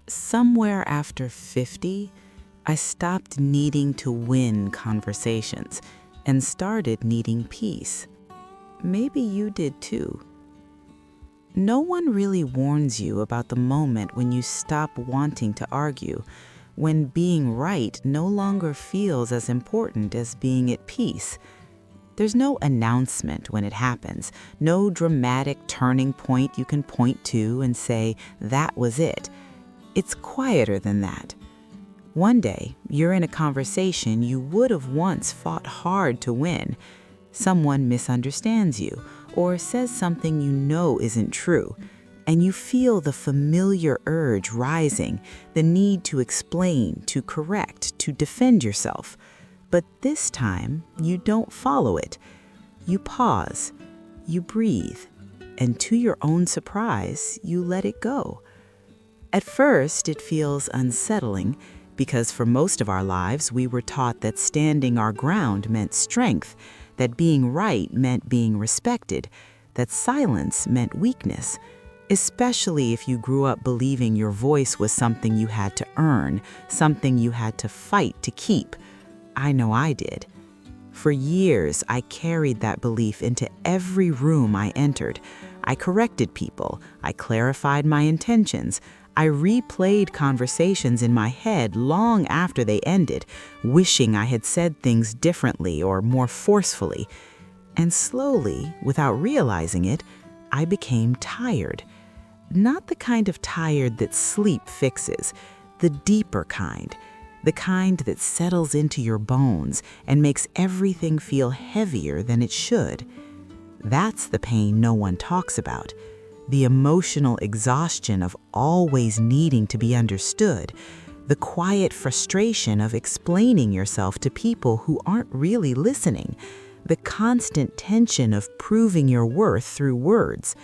Somewhere after 50, I stopped needing to win conversations and started needing peace. Maybe you did too. No one really warns you about the moment when you stop wanting to argue, when being right no longer feels as important as being at peace. There's no announcement when it happens, no dramatic turning point you can point to and say, that was it. It's quieter than that. One day, you're in a conversation you would have once fought hard to win. Someone misunderstands you or says something you know isn't true, and you feel the familiar urge rising, the need to explain, to correct, to defend yourself. But this time, you don't follow it. You pause, you breathe, and to your own surprise, you let it go. At first, it feels unsettling because for most of our lives, we were taught that standing our ground meant strength, that being right meant being respected, that silence meant weakness, especially if you grew up believing your voice was something you had to earn, something you had to fight to keep. I know I did. For years, I carried that belief into every room I entered. I corrected people. I clarified my intentions. I replayed conversations in my head long after they ended, wishing I had said things differently or more forcefully. And slowly, without realizing it, I became tired. Not the kind of tired that sleep fixes, the deeper kind. The kind that settles into your bones and makes everything feel heavier than it should. That's the pain no one talks about. The emotional exhaustion of always needing to be understood. The quiet frustration of explaining yourself to people who aren't really listening. The constant tension of proving your worth through words.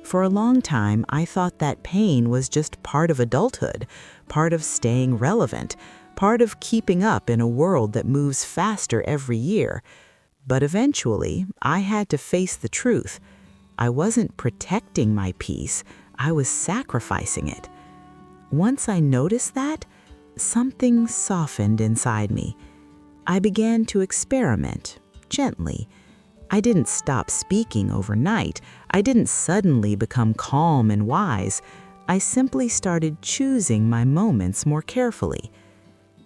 For a long time, I thought that pain was just part of adulthood, part of staying relevant, part of keeping up in a world that moves faster every year. But eventually, I had to face the truth. I wasn't protecting my peace, I was sacrificing it. Once I noticed that, something softened inside me. I began to experiment, gently. I didn't stop speaking overnight. I didn't suddenly become calm and wise. I simply started choosing my moments more carefully.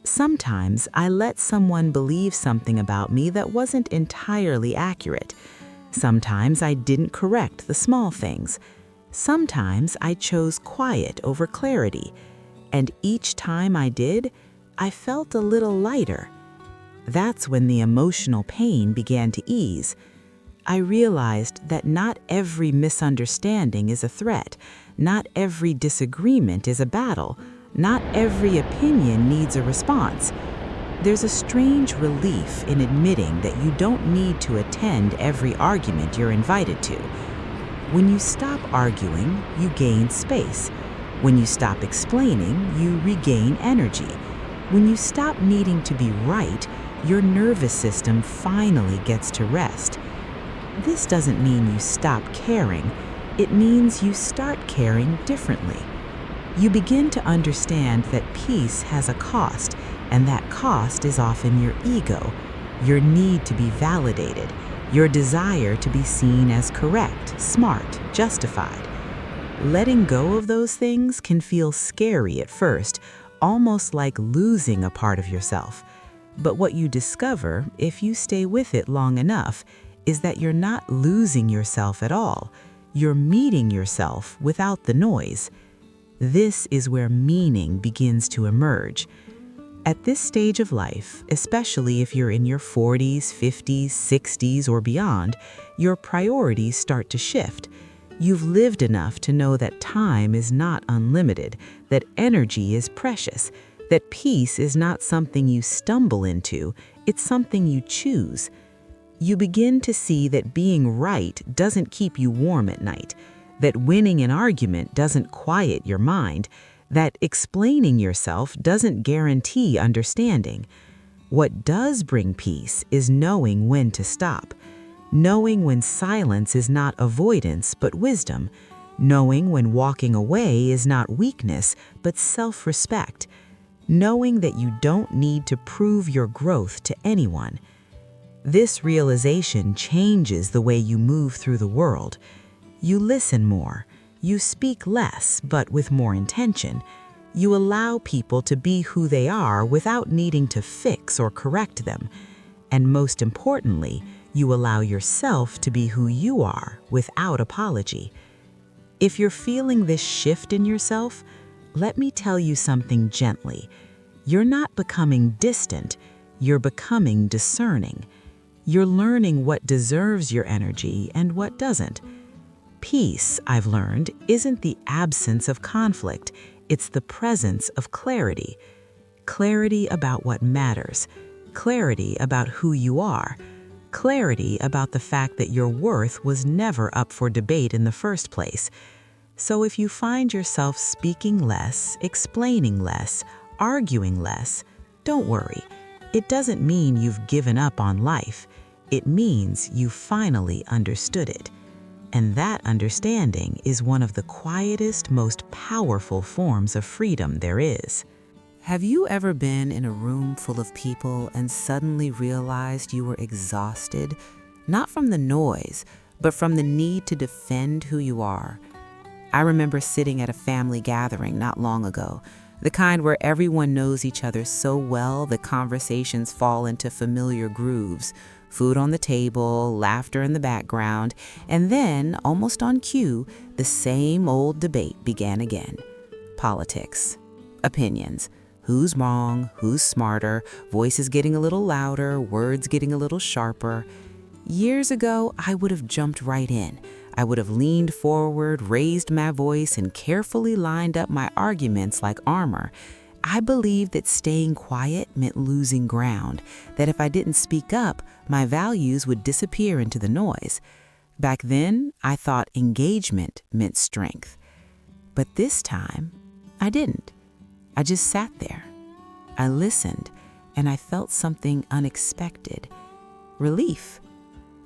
Sometimes I let someone believe something about me that wasn't entirely accurate. Sometimes I didn't correct the small things. Sometimes I chose quiet over clarity. And each time I did, I felt a little lighter. That's when the emotional pain began to ease. I realized that not every misunderstanding is a threat. Not every disagreement is a battle. Not every opinion needs a response. There's a strange relief in admitting that you don't need to attend every argument you're invited to. When you stop arguing, you gain space. When you stop explaining, you regain energy. When you stop needing to be right, your nervous system finally gets to rest. This doesn't mean you stop caring. It means you start caring differently. You begin to understand that peace has a cost, and that cost is often your ego, your need to be validated, your desire to be seen as correct, smart, justified. Letting go of those things can feel scary at first, almost like losing a part of yourself. But what you discover, if you stay with it long enough, is that you're not losing yourself at all. You're meeting yourself without the noise. This is where meaning begins to emerge. At this stage of life, especially if you're in your 40s, 50s, 60s, or beyond, your priorities start to shift. You've lived enough to know that time is not unlimited, that energy is precious, that peace is not something you stumble into, it's something you choose. You begin to see that being right doesn't keep you warm at night, that winning an argument doesn't quiet your mind, that explaining yourself doesn't guarantee understanding. What does bring peace is knowing when to stop, knowing when silence is not avoidance but wisdom, knowing when walking away is not weakness, but self-respect, knowing that you don't need to prove your growth to anyone. This realization changes the way you move through the world. You listen more, you speak less, but with more intention. You allow people to be who they are without needing to fix or correct them. And most importantly, you allow yourself to be who you are without apology. If you're feeling this shift in yourself, let me tell you something gently. You're not becoming distant, you're becoming discerning. You're learning what deserves your energy and what doesn't. Peace, I've learned, isn't the absence of conflict, it's the presence of clarity. Clarity about what matters, clarity about who you are, clarity about the fact that your worth was never up for debate in the first place. So if you find yourself speaking less, explaining less, arguing less, don't worry. It doesn't mean you've given up on life. It means you finally understood it. And that understanding is one of the quietest, most powerful forms of freedom there is. Have you ever been in a room full of people and suddenly realized you were exhausted, not from the noise, but from the need to defend who you are? I remember sitting at a family gathering not long ago, the kind where everyone knows each other so well that conversations fall into familiar grooves, food on the table, laughter in the background, and then, almost on cue, the same old debate began again. Politics, opinions, who's wrong, who's smarter, voices getting a little louder, words getting a little sharper. Years ago, I would have jumped right in. I would have leaned forward, raised my voice, and carefully lined up my arguments like armor. I believed that staying quiet meant losing ground, that if I didn't speak up, my values would disappear into the noise. Back then, I thought engagement meant strength. But this time, I didn't. I just sat there. I listened, and I felt something unexpected. Relief.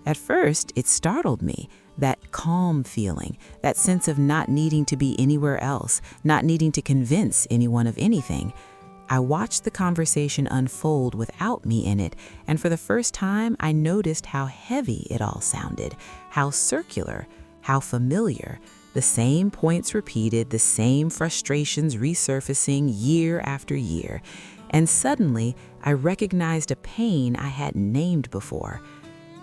At first, it startled me, that calm feeling, that sense of not needing to be anywhere else, not needing to convince anyone of anything. I watched the conversation unfold without me in it, and for the first time, I noticed how heavy it all sounded, how circular, how familiar. The same points repeated, the same frustrations resurfacing year after year. And suddenly, I recognized a pain I hadn't named before.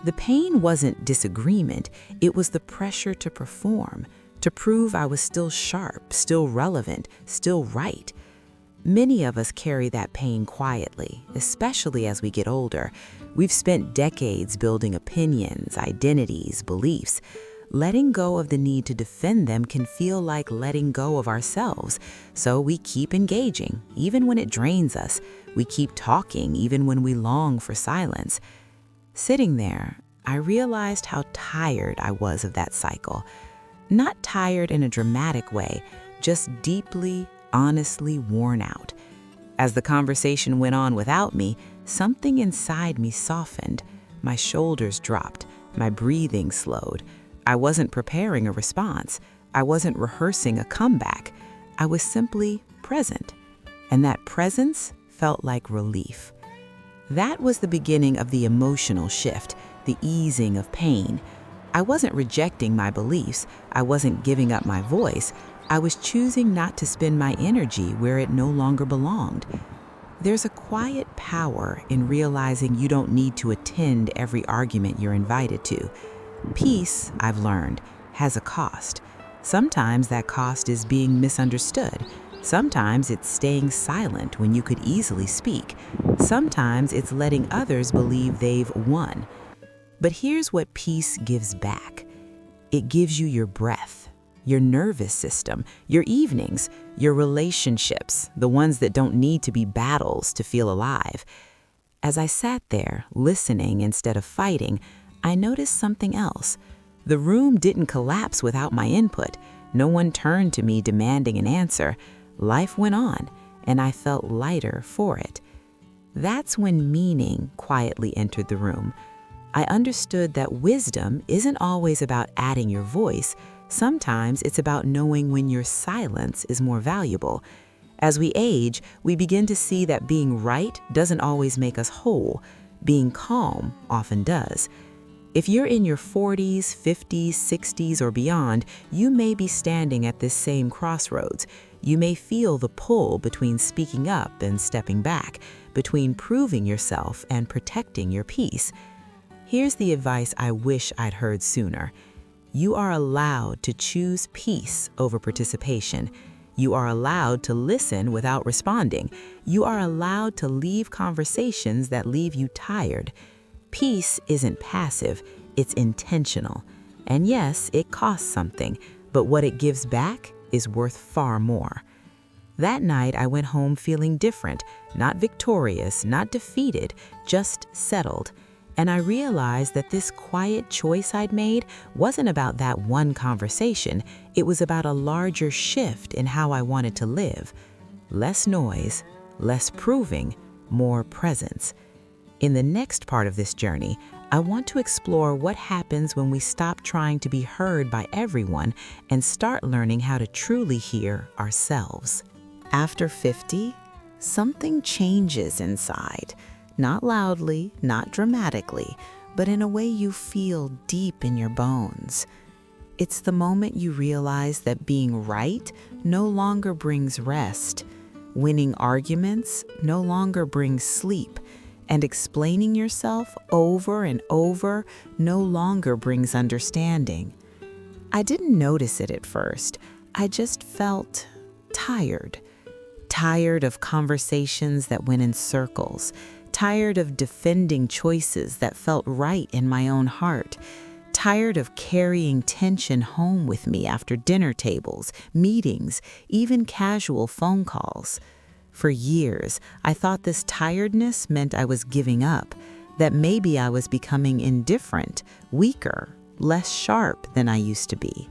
The pain wasn't disagreement, it was the pressure to perform, to prove I was still sharp, still relevant, still right. Many of us carry that pain quietly, especially as we get older. We've spent decades building opinions, identities, beliefs. Letting go of the need to defend them can feel like letting go of ourselves, so we keep engaging, even when it drains us. We keep talking, even when we long for silence. Sitting there, I realized how tired I was of that cycle. Not tired in a dramatic way, just deeply, honestly worn out. As the conversation went on without me, something inside me softened. My shoulders dropped, my breathing slowed. I wasn't preparing a response. I wasn't rehearsing a comeback. I was simply present. And that presence felt like relief. That was the beginning of the emotional shift, the easing of pain. I wasn't rejecting my beliefs. I wasn't giving up my voice. I was choosing not to spend my energy where it no longer belonged. There's a quiet power in realizing you don't need to attend every argument you're invited to. Peace, I've learned, has a cost. Sometimes that cost is being misunderstood. Sometimes it's staying silent when you could easily speak. Sometimes it's letting others believe they've won. But here's what peace gives back. It gives you your breath, your nervous system, your evenings, your relationships, the ones that don't need to be battles to feel alive. As I sat there, listening instead of fighting, I noticed something else. The room didn't collapse without my input. No one turned to me demanding an answer. Life went on, and I felt lighter for it. That's when meaning quietly entered the room. I understood that wisdom isn't always about adding your voice. Sometimes it's about knowing when your silence is more valuable. As we age, we begin to see that being right doesn't always make us whole. Being calm often does. If you're in your 40s, 50s, 60s, or beyond, you may be standing at this same crossroads. You may feel the pull between speaking up and stepping back, between proving yourself and protecting your peace. Here's the advice I wish I'd heard sooner. You are allowed to choose peace over participation. You are allowed to listen without responding. You are allowed to leave conversations that leave you tired. Peace isn't passive, it's intentional. And yes, it costs something, but what it gives back is worth far more. That night, I went home feeling different, not victorious, not defeated, just settled. And I realized that this quiet choice I'd made wasn't about that one conversation. It was about a larger shift in how I wanted to live. Less noise, less proving, more presence. In the next part of this journey, I want to explore what happens when we stop trying to be heard by everyone and start learning how to truly hear ourselves. After 50, something changes inside. Not loudly, not dramatically, but in a way you feel deep in your bones. It's the moment you realize that being right no longer brings rest, winning arguments no longer brings sleep, and explaining yourself over and over no longer brings understanding. I didn't notice it at first. I just felt tired. Tired of conversations that went in circles. Tired of defending choices that felt right in my own heart. Tired of carrying tension home with me after dinner tables, meetings, even casual phone calls. For years, I thought this tiredness meant I was giving up, that maybe I was becoming indifferent, weaker, less sharp than I used to be.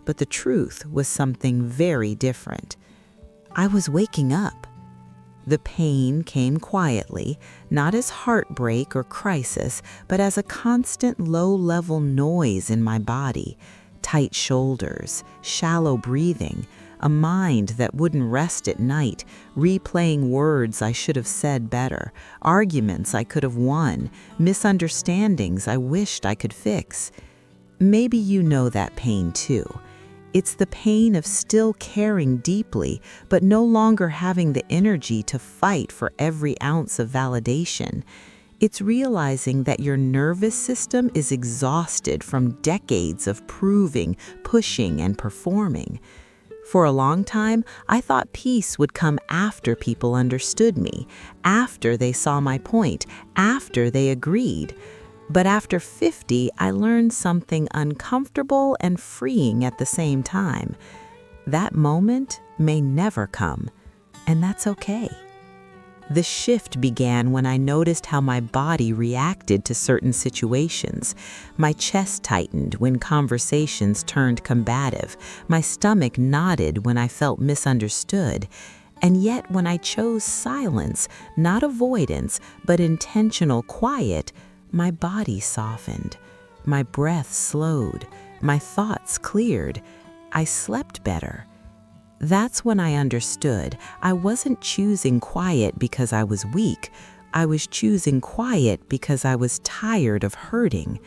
But the truth was something very different. I was waking up. The pain came quietly, not as heartbreak or crisis, but as a constant low-level noise in my body, tight shoulders, shallow breathing, a mind that wouldn't rest at night, replaying words I should have said better, arguments I could have won, misunderstandings I wished I could fix. Maybe you know that pain too. It's the pain of still caring deeply, but no longer having the energy to fight for every ounce of validation. It's realizing that your nervous system is exhausted from decades of proving, pushing, and performing. For a long time, I thought peace would come after people understood me, after they saw my point, after they agreed. But after 50, I learned something uncomfortable and freeing at the same time. That moment may never come, and that's okay. The shift began when I noticed how my body reacted to certain situations. My chest tightened when conversations turned combative. My stomach knotted when I felt misunderstood. And yet when I chose silence, not avoidance, but intentional quiet, my body softened. My breath slowed. My thoughts cleared. I slept better. That's when I understood I wasn't choosing quiet because I was weak. I was choosing quiet because I was tired of hurting.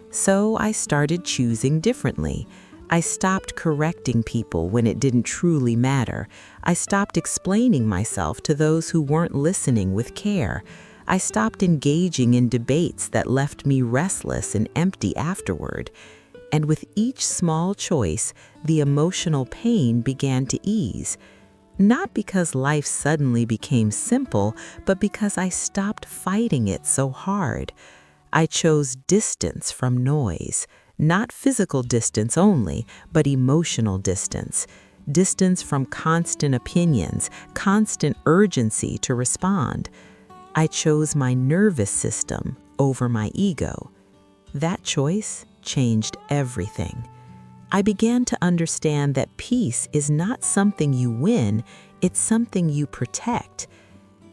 So I started choosing differently. I stopped correcting people when it didn't truly matter. I stopped explaining myself to those who weren't listening with care. I stopped engaging in debates that left me restless and empty afterward. And with each small choice, the emotional pain began to ease. Not because life suddenly became simple, but because I stopped fighting it so hard. I chose distance from noise, not physical distance only, but emotional distance. Distance from constant opinions, constant urgency to respond. I chose my nervous system over my ego. That choice changed everything. I began to understand that peace is not something you win, it's something you protect.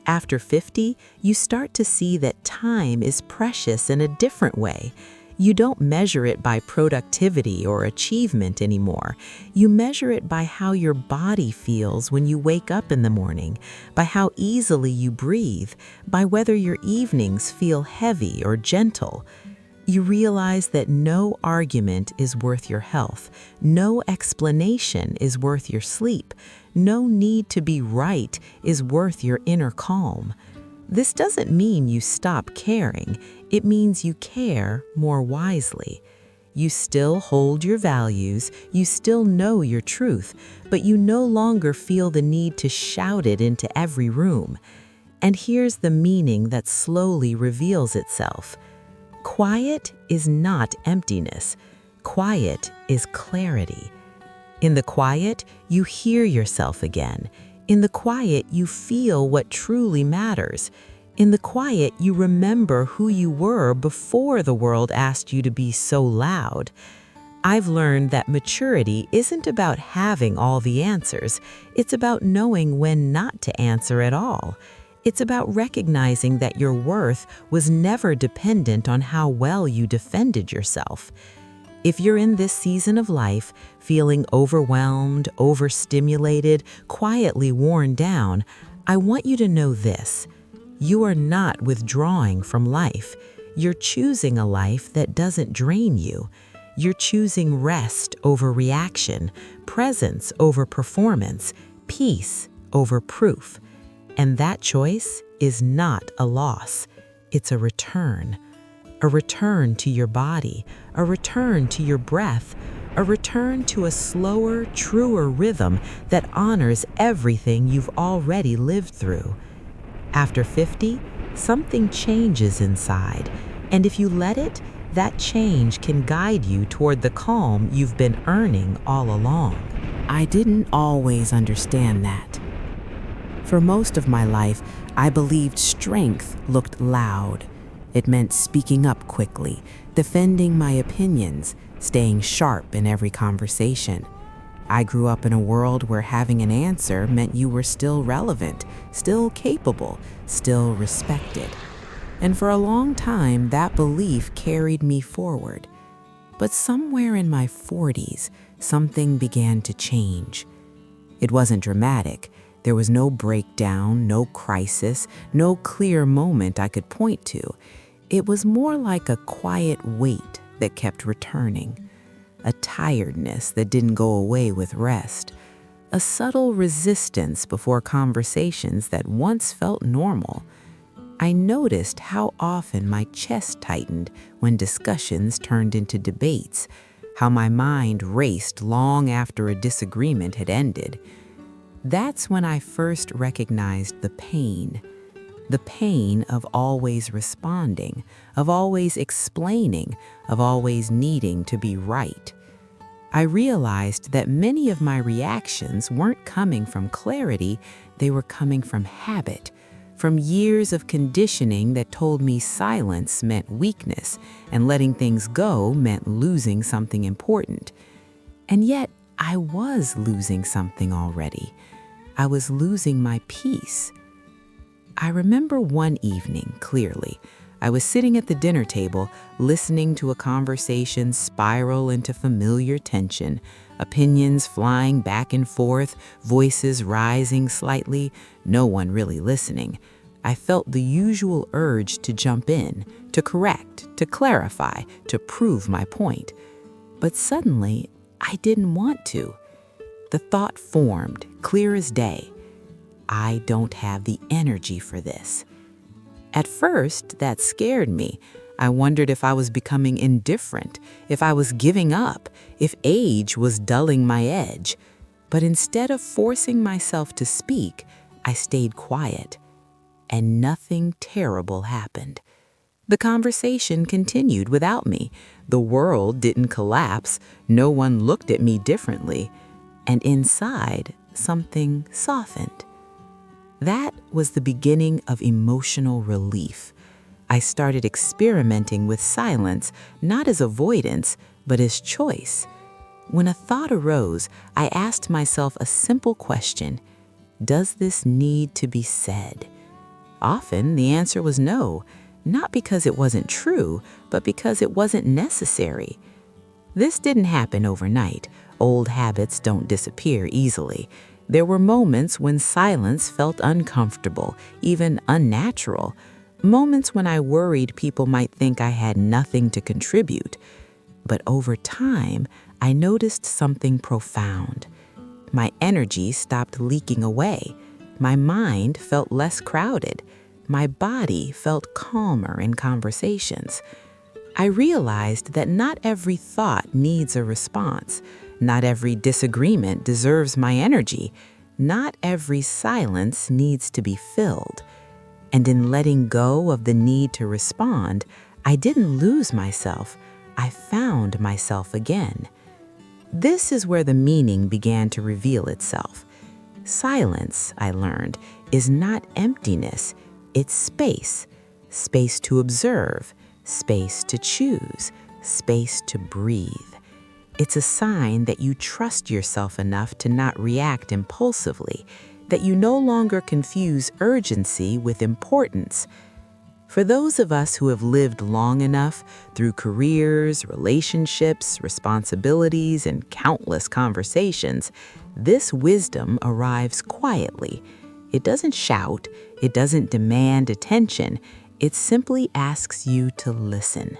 After 50, you start to see that time is precious in a different way. You don't measure it by productivity or achievement anymore. You measure it by how your body feels when you wake up in the morning, by how easily you breathe, by whether your evenings feel heavy or gentle. You realize that no argument is worth your health, no explanation is worth your sleep, no need to be right is worth your inner calm. This doesn't mean you stop caring, it means you care more wisely. You still hold your values, you still know your truth, but you no longer feel the need to shout it into every room. And here's the meaning that slowly reveals itself. Quiet is not emptiness. Quiet is clarity. In the quiet, you hear yourself again. In the quiet, you feel what truly matters. In the quiet, you remember who you were before the world asked you to be so loud. I've learned that maturity isn't about having all the answers. It's about knowing when not to answer at all. It's about recognizing that your worth was never dependent on how well you defended yourself. If you're in this season of life, feeling overwhelmed, overstimulated, quietly worn down, I want you to know this. You are not withdrawing from life. You're choosing a life that doesn't drain you. You're choosing rest over reaction, presence over performance, peace over proof. And that choice is not a loss. It's a return to your body, a return to your breath, a return to a slower, truer rhythm that honors everything you've already lived through. After 50, something changes inside, and if you let it, that change can guide you toward the calm you've been earning all along. I didn't always understand that. For most of my life, I believed strength looked loud. It meant speaking up quickly, defending my opinions, staying sharp in every conversation. I grew up in a world where having an answer meant you were still relevant, still capable, still respected. And for a long time, that belief carried me forward. But somewhere in my 40s, something began to change. It wasn't dramatic. There was no breakdown, no crisis, no clear moment I could point to. It was more like a quiet weight that kept returning, a tiredness that didn't go away with rest, a subtle resistance before conversations that once felt normal. I noticed how often my chest tightened when discussions turned into debates, how my mind raced long after a disagreement had ended. That's when I first recognized the pain of always responding, of always explaining, of always needing to be right. I realized that many of my reactions weren't coming from clarity, they were coming from habit, from years of conditioning that told me silence meant weakness and letting things go meant losing something important. And yet, I was losing something already. I was losing my peace. I remember one evening clearly. I was sitting at the dinner table, listening to a conversation spiral into familiar tension, opinions flying back and forth, voices rising slightly, no one really listening. I felt the usual urge to jump in, to correct, to clarify, to prove my point. But suddenly, I didn't want to. The thought formed, clear as day. I don't have the energy for this. At first, that scared me. I wondered if I was becoming indifferent, if I was giving up, if age was dulling my edge. But instead of forcing myself to speak, I stayed quiet. And nothing terrible happened. The conversation continued without me. The world didn't collapse. No one looked at me differently. And inside, something softened. That was the beginning of emotional relief. I started experimenting with silence, not as avoidance, but as choice. When a thought arose, I asked myself a simple question: does this need to be said? Often the answer was no. not because it wasn't true, but because it wasn't necessary. This didn't happen overnight. Old habits don't disappear easily. There were moments when silence felt uncomfortable, even unnatural. Moments when I worried people might think I had nothing to contribute. But over time, I noticed something profound. My energy stopped leaking away. My mind felt less crowded. My body felt calmer in conversations. I realized that not every thought needs a response. Not every disagreement deserves my energy. Not every silence needs to be filled. And in letting go of the need to respond, I didn't lose myself. I found myself again. This is where the meaning began to reveal itself. Silence, I learned, is not emptiness. It's space. Space to observe, space to choose, space to breathe. It's a sign that you trust yourself enough to not react impulsively, that you no longer confuse urgency with importance. For those of us who have lived long enough through careers, relationships, responsibilities, and countless conversations, this wisdom arrives quietly. It doesn't shout, it doesn't demand attention, it simply asks you to listen.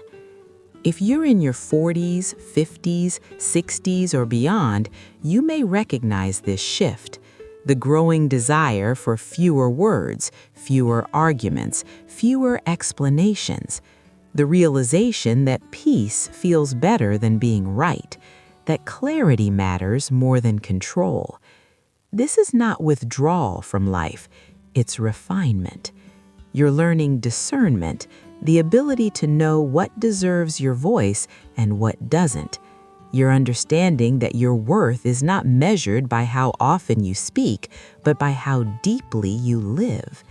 If you're in your 40s, 50s, 60s, or beyond, you may recognize this shift. The growing desire for fewer words, fewer arguments, fewer explanations. The realization that peace feels better than being right, that clarity matters more than control. This is not withdrawal from life, it's refinement. You're learning discernment, the ability to know what deserves your voice and what doesn't. You're understanding that your worth is not measured by how often you speak, but by how deeply you live.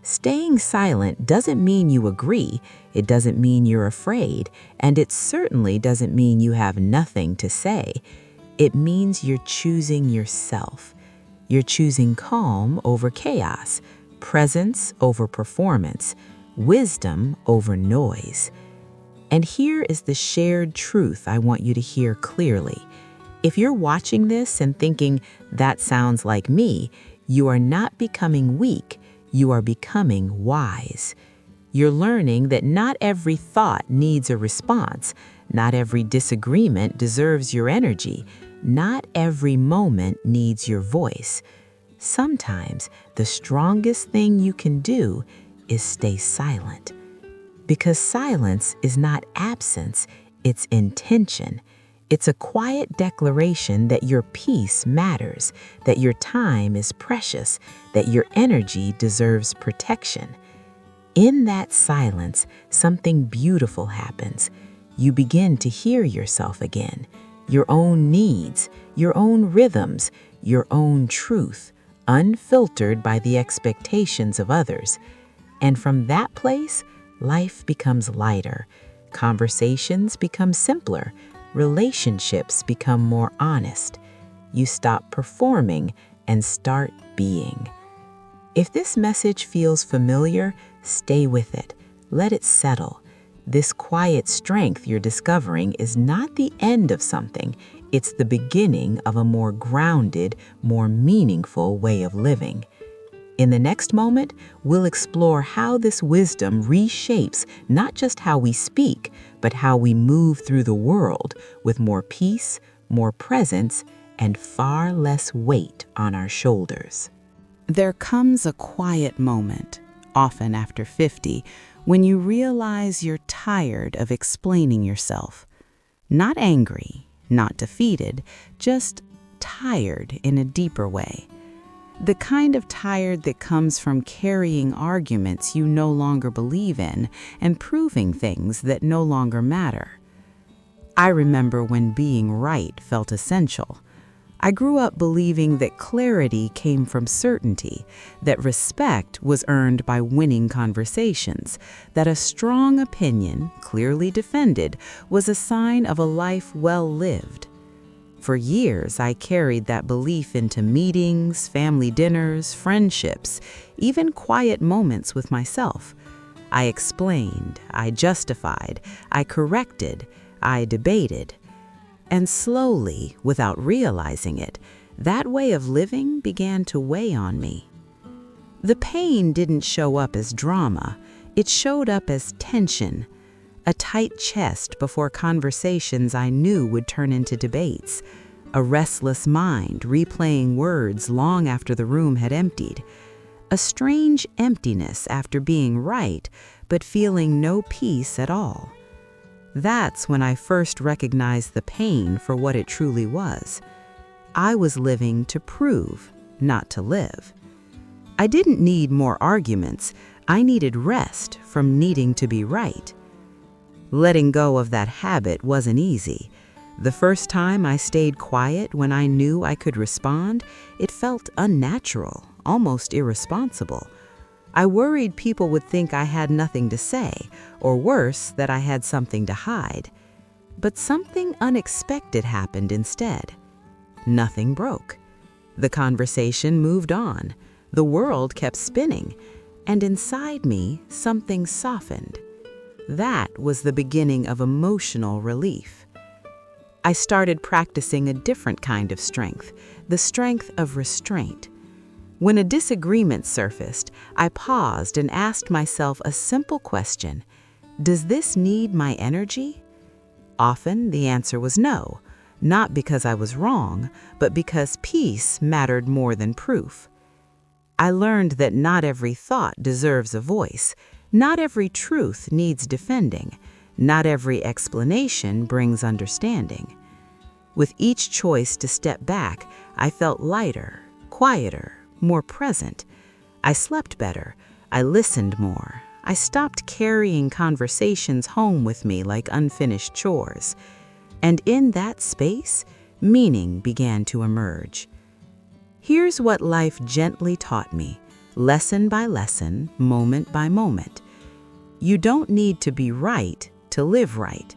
Staying silent doesn't mean you agree, it doesn't mean you're afraid, and it certainly doesn't mean you have nothing to say. It means you're choosing yourself. You're choosing calm over chaos, presence over performance, wisdom over noise. And here is the shared truth I want you to hear clearly. If you're watching this and thinking, that sounds like me, you are not becoming weak, you are becoming wise. You're learning that not every thought needs a response, not every disagreement deserves your energy, not every moment needs your voice. Sometimes the strongest thing you can do is stay silent. Because silence is not absence, it's intention. It's a quiet declaration that your peace matters, that your time is precious, that your energy deserves protection. In that silence, something beautiful happens. You begin to hear yourself again, your own needs, your own rhythms, your own truth, unfiltered by the expectations of others. And from that place, life becomes lighter, conversations become simpler, relationships become more honest. You stop performing and start being. If this message feels familiar, stay with it. Let it settle. This quiet strength you're discovering is not the end of something. It's the beginning of a more grounded, more meaningful way of living. In the next moment, we'll explore how this wisdom reshapes not just how we speak, but how we move through the world with more peace, more presence, and far less weight on our shoulders. There comes a quiet moment, often after 50, when you realize you're tired of explaining yourself. Not angry, not defeated, just tired in a deeper way. The kind of tired that comes from carrying arguments you no longer believe in and proving things that no longer matter. I remember when being right felt essential. I grew up believing that clarity came from certainty, that respect was earned by winning conversations, that a strong opinion, clearly defended, was a sign of a life well lived. For years, I carried that belief into meetings, family dinners, friendships, even quiet moments with myself. I explained, I justified, I corrected, I debated. And slowly, without realizing it, that way of living began to weigh on me. The pain didn't show up as drama, it showed up as tension, a tight chest before conversations I knew would turn into debates, a restless mind replaying words long after the room had emptied, a strange emptiness after being right but feeling no peace at all. That's when I first recognized the pain for what it truly was. I was living to prove, not to live. I didn't need more arguments, I needed rest from needing to be right. Letting go of that habit wasn't easy. The first time I stayed quiet when I knew I could respond, it felt unnatural, almost irresponsible. I worried people would think I had nothing to say, or worse, that I had something to hide. But something unexpected happened instead. Nothing broke. The conversation moved on. The world kept spinning, and inside me, something softened. That was the beginning of emotional relief. I started practicing a different kind of strength, the strength of restraint. When a disagreement surfaced, I paused and asked myself a simple question: does this need my energy? Often the answer was no, not because I was wrong, but because peace mattered more than proof. I learned that not every thought deserves a voice, not every truth needs defending, not every explanation brings understanding. With each choice to step back, I felt lighter, quieter, more present. I slept better. I listened more. I stopped carrying conversations home with me like unfinished chores. And in that space, meaning began to emerge. Here's what life gently taught me, lesson by lesson, moment by moment. You don't need to be right to live right.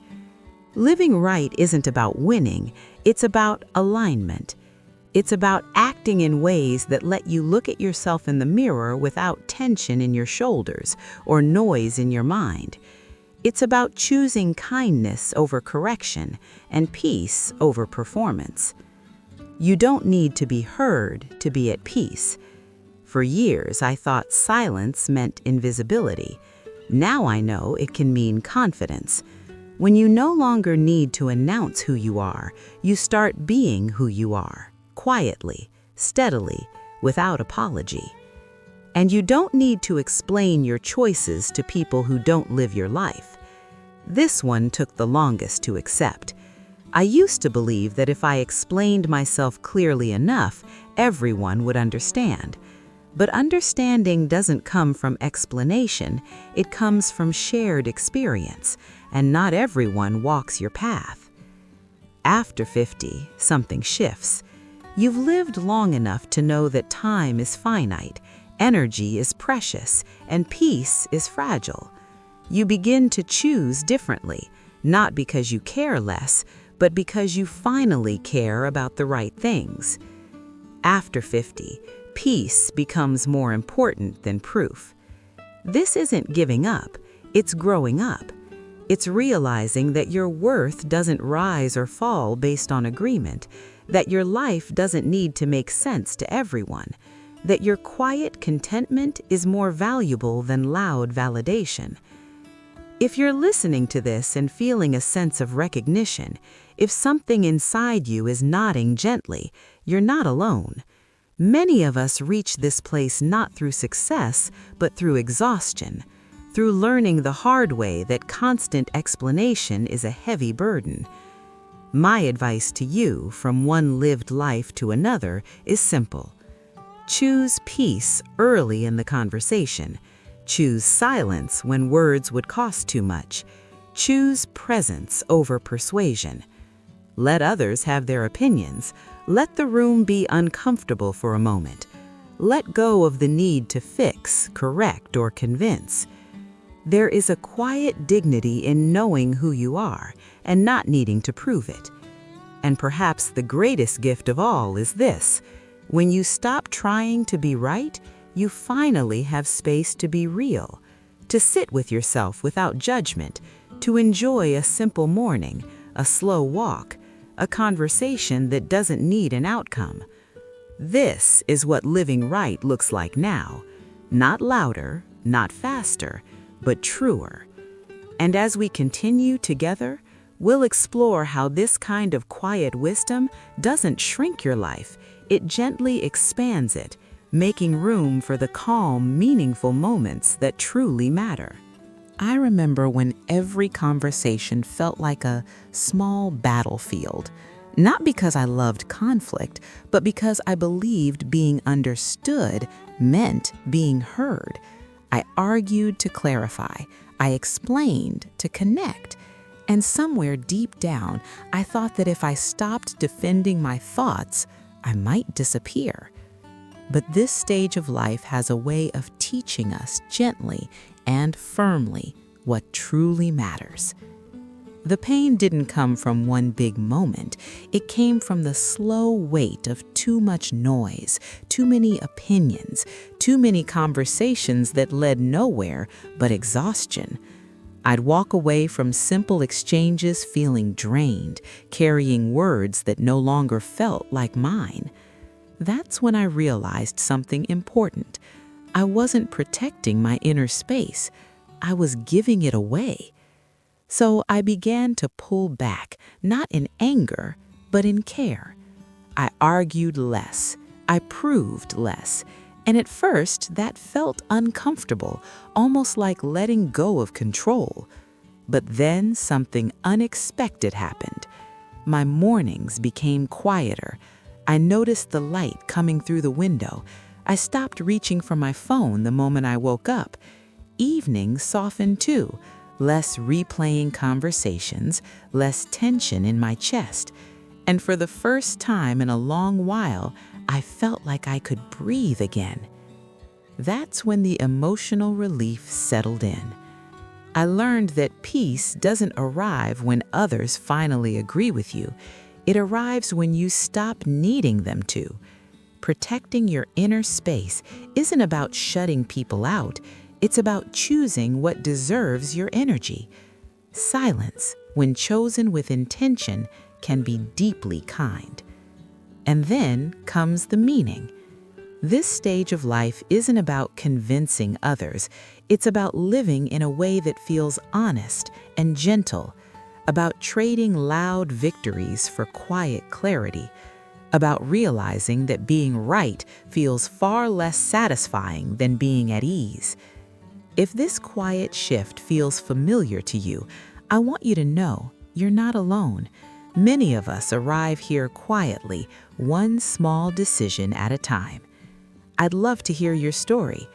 Living right isn't about winning, it's about alignment. It's about acting in ways that let you look at yourself in the mirror without tension in your shoulders or noise in your mind. It's about choosing kindness over correction and peace over performance. You don't need to be heard to be at peace. For years, I thought silence meant invisibility. Now I know it can mean confidence. When you no longer need to announce who you are, you start being who you are. Quietly, steadily, without apology. And you don't need to explain your choices to people who don't live your life. This one took the longest to accept. I used to believe that if I explained myself clearly enough, everyone would understand. But understanding doesn't come from explanation, it comes from shared experience, and not everyone walks your path. After 50, something shifts. You've lived long enough to know that time is finite, energy is precious, and peace is fragile. You begin to choose differently, not because you care less, but because you finally care about the right things. After 50, peace becomes more important than proof. This isn't giving up, it's growing up. It's realizing that your worth doesn't rise or fall based on agreement, that your life doesn't need to make sense to everyone, that your quiet contentment is more valuable than loud validation. If you're listening to this and feeling a sense of recognition, if something inside you is nodding gently, you're not alone. Many of us reach this place not through success, but through exhaustion, through learning the hard way that constant explanation is a heavy burden. My advice to you, from one lived life to another, is simple. Choose peace early in the conversation. Choose silence when words would cost too much. Choose presence over persuasion. Let others have their opinions. Let the room be uncomfortable for a moment. Let go of the need to fix, correct, or convince. There is a quiet dignity in knowing who you are and not needing to prove it. And perhaps the greatest gift of all is this: when you stop trying to be right, you finally have space to be real, to sit with yourself without judgment, to enjoy a simple morning, a slow walk, a conversation that doesn't need an outcome. This is what living right looks like now. Not louder, not faster, but truer. And as we continue together, we'll explore how this kind of quiet wisdom doesn't shrink your life, it gently expands it, making room for the calm, meaningful moments that truly matter. I remember when every conversation felt like a small battlefield, not because I loved conflict, but because I believed being understood meant being heard. I argued to clarify, I explained to connect, and somewhere deep down, I thought that if I stopped defending my thoughts, I might disappear. But this stage of life has a way of teaching us gently and firmly what truly matters. The pain didn't come from one big moment. It came from the slow weight of too much noise, too many opinions, too many conversations that led nowhere but exhaustion. I'd walk away from simple exchanges feeling drained, carrying words that no longer felt like mine. That's when I realized something important. I wasn't protecting my inner space. I was giving it away. So I began to pull back, not in anger, but in care. I argued less. I proved less. And at first, that felt uncomfortable, almost like letting go of control. But then something unexpected happened. My mornings became quieter. I noticed the light coming through the window. I stopped reaching for my phone the moment I woke up. Evenings softened too. Less replaying conversations, less tension in my chest. And for the first time in a long while, I felt like I could breathe again. That's when the emotional relief settled in. I learned that peace doesn't arrive when others finally agree with you. It arrives when you stop needing them to. Protecting your inner space isn't about shutting people out. It's about choosing what deserves your energy. Silence, when chosen with intention, can be deeply kind. And then comes the meaning. This stage of life isn't about convincing others. It's about living in a way that feels honest and gentle, about trading loud victories for quiet clarity, about realizing that being right feels far less satisfying than being at ease. If this quiet shift feels familiar to you, I want you to know you're not alone. Many of us arrive here quietly, one small decision at a time. I'd love to hear your story.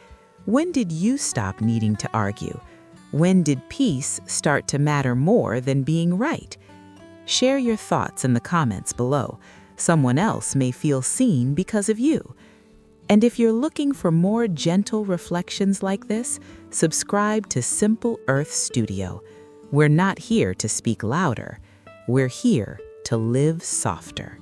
When did you stop needing to argue? When did peace start to matter more than being right? Share your thoughts in the comments below. Someone else may feel seen because of you. And if you're looking for more gentle reflections like this, subscribe to Simple Earth Studio. We're not here to speak louder. We're here to live softer.